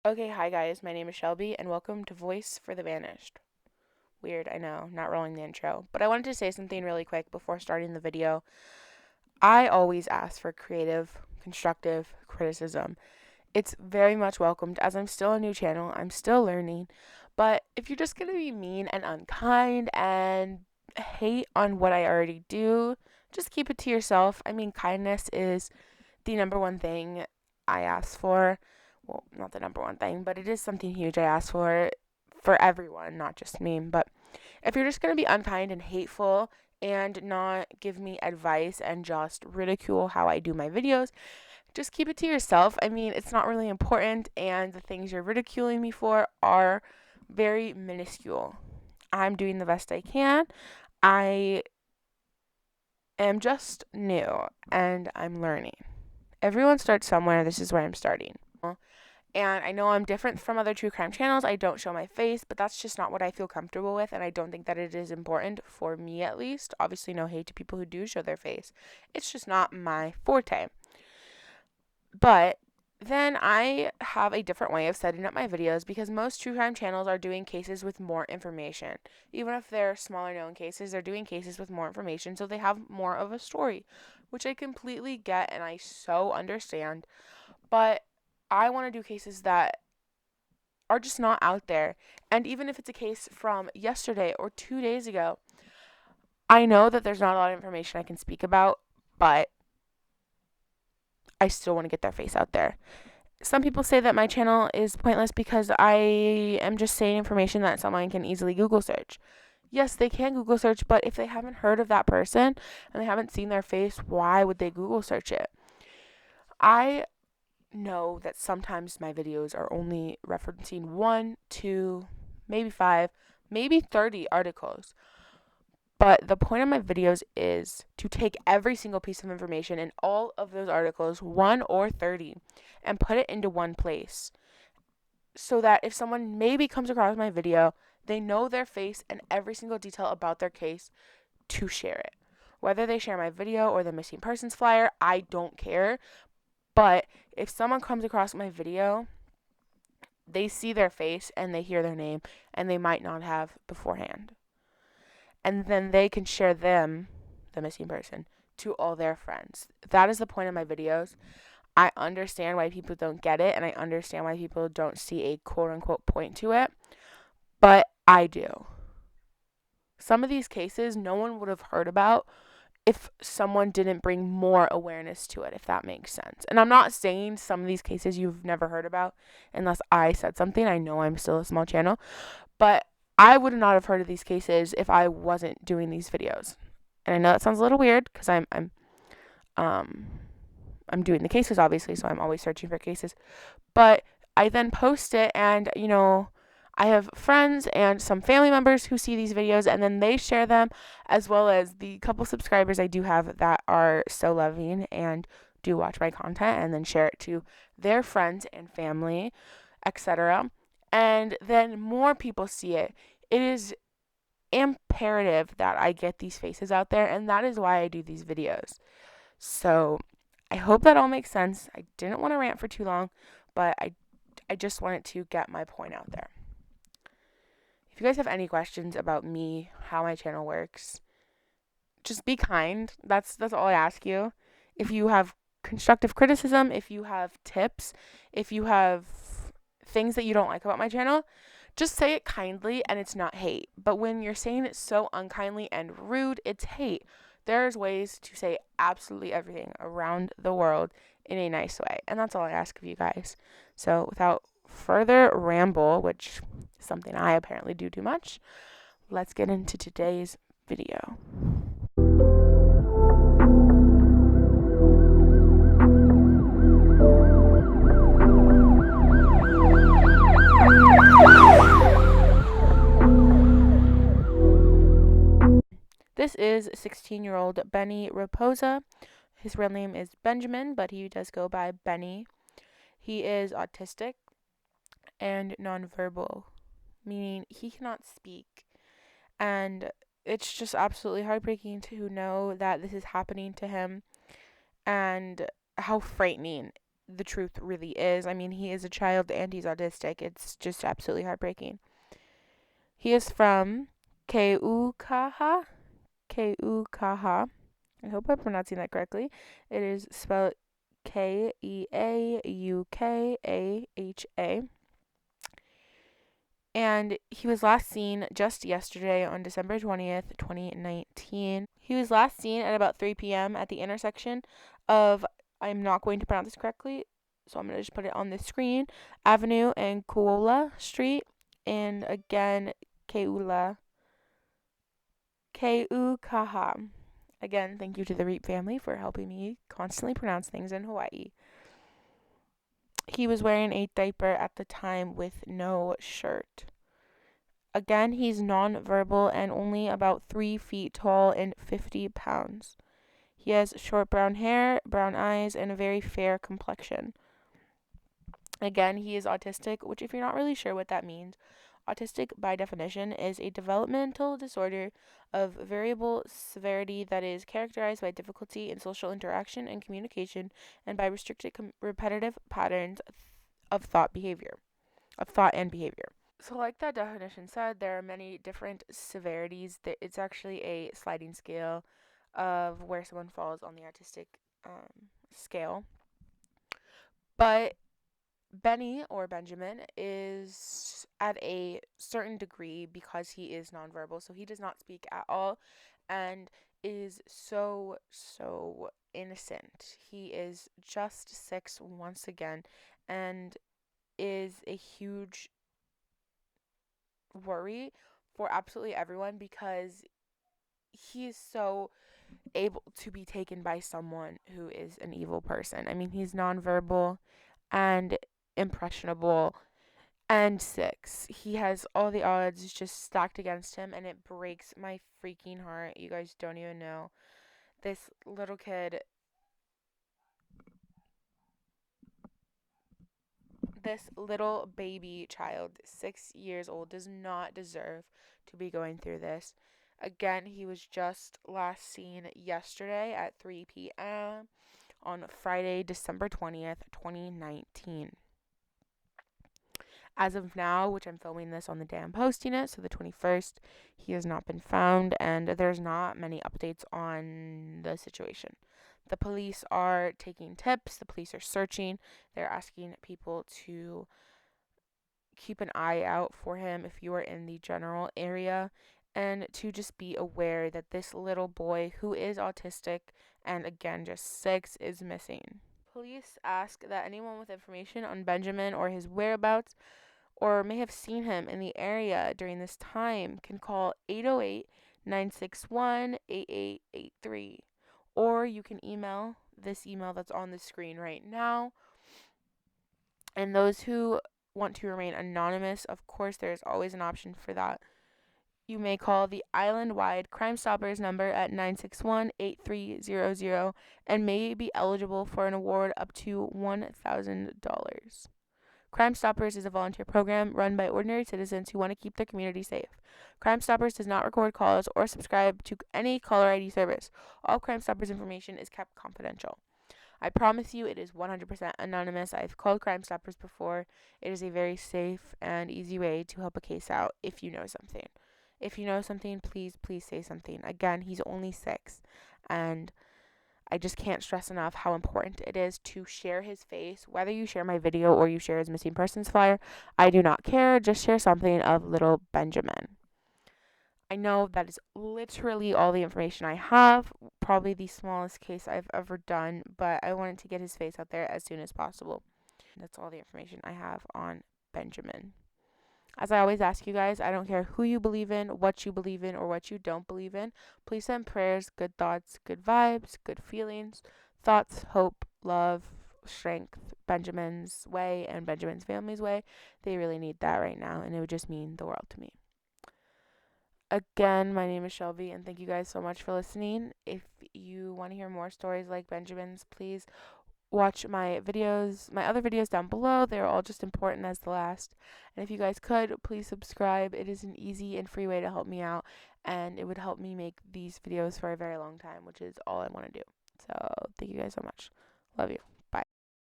Okay, hi guys, my name is Shelby, and welcome to Voice for the Vanished. Weird, I know, not rolling the intro, but I wanted to say something really quick before starting the video. I always ask for creative, constructive criticism. It's very much welcomed as I'm still a new channel, I'm still learning, but if you're just gonna be mean and unkind and hate on what I already do, just keep it to yourself. I mean, kindness is the number one thing I ask for. Well, not the number one thing, but it is something huge I ask for everyone, not just me. But if you're just going to be unkind and hateful and not give me advice and just ridicule how I do my videos, just keep it to yourself. I mean, it's not really important, and the things you're ridiculing me for are very minuscule. I'm doing the best I can. I am just new and I'm learning. Everyone starts somewhere. This is where I'm starting. And I know I'm different from other true crime channels. I don't show my face, but that's just not what I feel comfortable with. And I don't think that it is important for me, at least. Obviously, no hate to people who do show their face. It's just not my forte. But then I have a different way of setting up my videos because most true crime channels are doing cases with more information. Even if they're smaller known cases, they're doing cases with more information, so they have more of a story, which I completely get and I so understand. But I want to do cases that are just not out there. And even if it's a case from yesterday or 2 days ago, I know that there's not a lot of information I can speak about, but I still want to get their face out there. Some people say that my channel is pointless because I am just saying information that someone can easily Google search. Yes, they can Google search, but if they haven't heard of that person and they haven't seen their face, why would they Google search it? I know that sometimes my videos are only referencing one, two, maybe five, maybe 30 articles. But the point of my videos is to take every single piece of information in all of those articles, one or 30, and put it into one place so that if someone maybe comes across my video, they know their face and every single detail about their case to share it. Whether they share my video or the missing persons flyer, I don't care. But if someone comes across my video, they see their face and they hear their name and they might not have beforehand. And then they can share them, the missing person, to all their friends. That is the point of my videos. I understand why people don't get it and I understand why people don't see a quote unquote point to it, but I do. Some of these cases no one would have heard about if someone didn't bring more awareness to it, if that makes sense. And I'm not saying some of these cases you've never heard about unless I said something. I know I'm still a small channel, but I would not have heard of these cases if I wasn't doing these videos. And I know that sounds a little weird because um I'm doing the cases obviously, so I'm always searching for cases. But I then post it and I have friends and some family members who see these videos and then they share them, as well as the couple subscribers I do have that are so loving and do watch my content and then share it to their friends and family, etc. And then more people see it. It is imperative that I get these faces out there, and that is why I do these videos. So I hope that all makes sense. I didn't want to rant for too long, but I just wanted to get my point out there. If you guys have any questions about me, how my channel works, just be kind. That's all I ask you. If you have constructive criticism, if you have tips, if you have things that you don't like about my channel, just say it kindly and it's not hate. But when you're saying it so unkindly and rude, it's hate. There's ways to say absolutely everything around the world in a nice way. And that's all I ask of you guys. So without further ramble, which is something I apparently do too much, let's get into today's video. This is 16-year-old Benny Rapoza. His real name is Benjamin, but he does go by Benny. He is autistic and nonverbal, meaning he cannot speak. And it's just absolutely heartbreaking to know that this is happening to him and how frightening the truth really is. I mean, he is a child and he's autistic. It's just absolutely heartbreaking. He is from Keukaha. Keukaha. I hope I'm pronouncing that correctly. It is spelled Keaukaha. And he was last seen just yesterday on December 20th, 2019. He was last seen at about 3 p.m. at the intersection of, I'm not going to pronounce this correctly, so I'm going to just put it on the screen, Avenue and Kuola Street. And again, Keukaha. Again, thank you to the Reap family for helping me constantly pronounce things in Hawaii. He was wearing a diaper at the time with no shirt. Again, he's nonverbal and only about 3 feet tall and 50 pounds. He has short brown hair, brown eyes, and a very fair complexion. Again, he is autistic, which, if you're not really sure what that means, autistic by definition is a developmental disorder of variable severity that is characterized by difficulty in social interaction and communication and by restricted repetitive patterns of thought and behavior. So, like that definition said, there are many different severities. It's actually a sliding scale of where someone falls on the autistic scale. But Benny, or Benjamin, is at a certain degree because he is nonverbal, so he does not speak at all and is so innocent. He is just 6 once again and is a huge worry for absolutely everyone because he is so able to be taken by someone who is an evil person. I mean, he's nonverbal and impressionable and 6. He has all the odds just stacked against him, and it breaks my freaking heart. You guys don't even know. This little kid, this little baby child, 6 years old, does not deserve to be going through this. Again, he was just last seen yesterday at 3 p.m. on Friday, December 20th, 2019. As of now, which I'm filming this on the day I'm posting it, so the 21st, he has not been found, and there's not many updates on the situation. The police are taking tips, the police are searching, they're asking people to keep an eye out for him if you are in the general area, and to just be aware that this little boy who is autistic and again just 6 is missing. Police ask that anyone with information on Benjamin or his whereabouts or may have seen him in the area during this time can call 808-961-8883. Or you can email this email that's on the screen right now. And those who want to remain anonymous, of course, there is always an option for that. You may call the island-wide Crime Stoppers number at 961-8300 and may be eligible for an award up to $1,000. Crime Stoppers is a volunteer program run by ordinary citizens who want to keep their community safe. Crime Stoppers does not record calls or subscribe to any caller ID service. All Crime Stoppers information is kept confidential. I promise you it is 100% anonymous. I've called Crime Stoppers before. It is a very safe and easy way to help a case out if you know something. If you know something, please say something. Again, he's only 6, and I just can't stress enough how important it is to share his face. Whether you share my video or you share his missing persons flyer, I do not care. Just share something of little Benjamin. I know that is literally all the information I have, probably the smallest case I've ever done, but I wanted to get his face out there as soon as possible. That's all the information I have on Benjamin. As I always ask you guys, I don't care who you believe in, what you believe in, or what you don't believe in. Please send prayers, good thoughts, good vibes, good feelings, thoughts, hope, love, strength, Benjamin's way and Benjamin's family's way. They really need that right now, and it would just mean the world to me. Again, my name is Shelby, and thank you guys so much for listening. If you want to hear more stories like Benjamin's, please watch my videos, my other videos down below. They're all just important as the last. And if you guys could, please subscribe. It is an easy and free way to help me out, and it would help me make these videos for a very long time, which is all I want to do. So thank you guys so much. Love you.